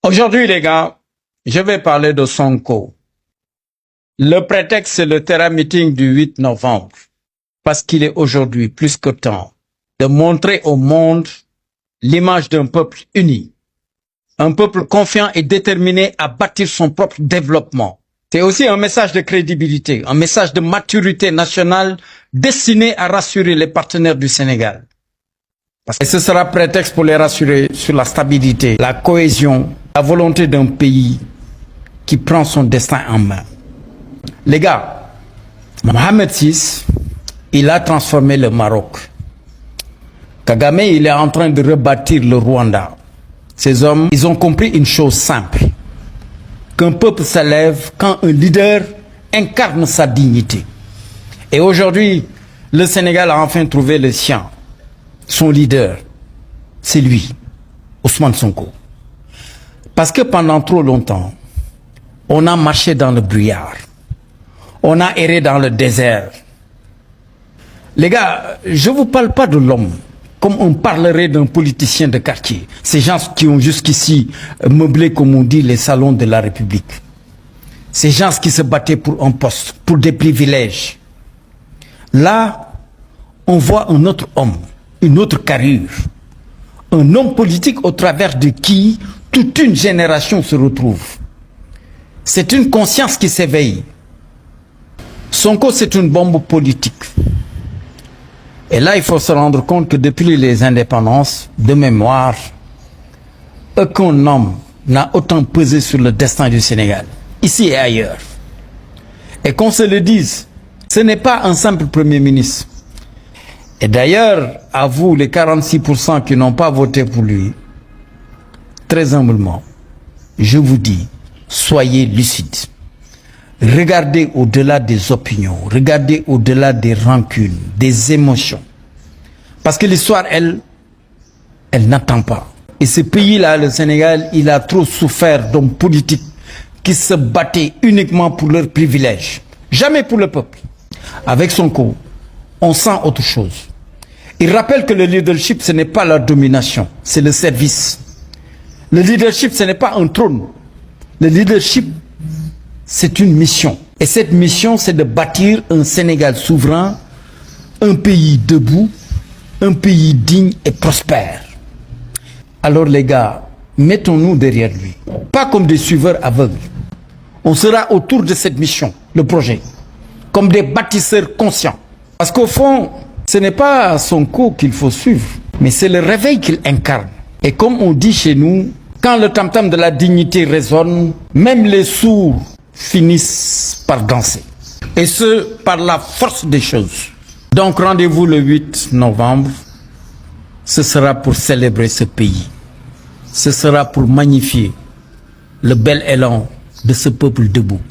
Aujourd'hui, les gars, je vais parler de Sonko. Le prétexte, c'est le Terra Meeting du 8 novembre. Parce qu'il est aujourd'hui plus que temps de montrer au monde l'image d'un peuple uni. Un peuple confiant et déterminé à bâtir son propre développement. C'est aussi un message de crédibilité, un message de maturité nationale destiné à rassurer les partenaires du Sénégal. Et ce sera prétexte pour les rassurer sur la stabilité, la cohésion, la volonté d'un pays qui prend son destin en main. Les gars, Mohamed VI, il a transformé le Maroc. Kagame, il est en train de rebâtir le Rwanda. Ces hommes, ils ont compris une chose simple. Qu'un peuple s'élève quand un leader incarne sa dignité. Et aujourd'hui, le Sénégal a enfin trouvé le sien. Son leader, c'est lui, Ousmane Sonko. Parce que pendant trop longtemps, on a marché dans le brouillard. On a erré dans le désert. Les gars, je ne vous parle pas de l'homme comme on parlerait d'un politicien de quartier. Ces gens qui ont jusqu'ici meublé, comme on dit, les salons de la République. Ces gens qui se battaient pour un poste, pour des privilèges. Là, on voit un autre homme, une autre carrure. Un homme politique au travers de qui toute une génération se retrouve. C'est une conscience qui s'éveille. Sonko, c'est une bombe politique. Et là, il faut se rendre compte que depuis les indépendances, de mémoire, aucun homme n'a autant pesé sur le destin du Sénégal, ici et ailleurs. Et qu'on se le dise, ce n'est pas un simple Premier ministre. Et d'ailleurs, à vous, les 46% qui n'ont pas voté pour lui, très humblement, je vous dis, soyez lucides. Regardez au-delà des opinions, regardez au-delà des rancunes, des émotions. Parce que l'histoire, elle n'attend pas. Et ce pays-là, le Sénégal, il a trop souffert d'hommes politiques qui se battaient uniquement pour leurs privilèges. Jamais pour le peuple. Avec Sonko, on sent autre chose. Il rappelle que le leadership, ce n'est pas la domination, c'est le service. Le leadership, ce n'est pas un trône. Le leadership, c'est une mission. Et cette mission, c'est de bâtir un Sénégal souverain, un pays debout, un pays digne et prospère. Alors les gars, mettons-nous derrière lui. Pas comme des suiveurs aveugles. On sera autour de cette mission, le projet, comme des bâtisseurs conscients. Parce qu'au fond, ce n'est pas Sonko qu'il faut suivre, mais c'est le réveil qu'il incarne. Et comme on dit chez nous, quand le tam-tam de la dignité résonne, même les sourds finissent par danser. Et ce, par la force des choses. Donc rendez-vous le 8 novembre. Ce sera pour célébrer ce pays. Ce sera pour magnifier le bel élan de ce peuple debout.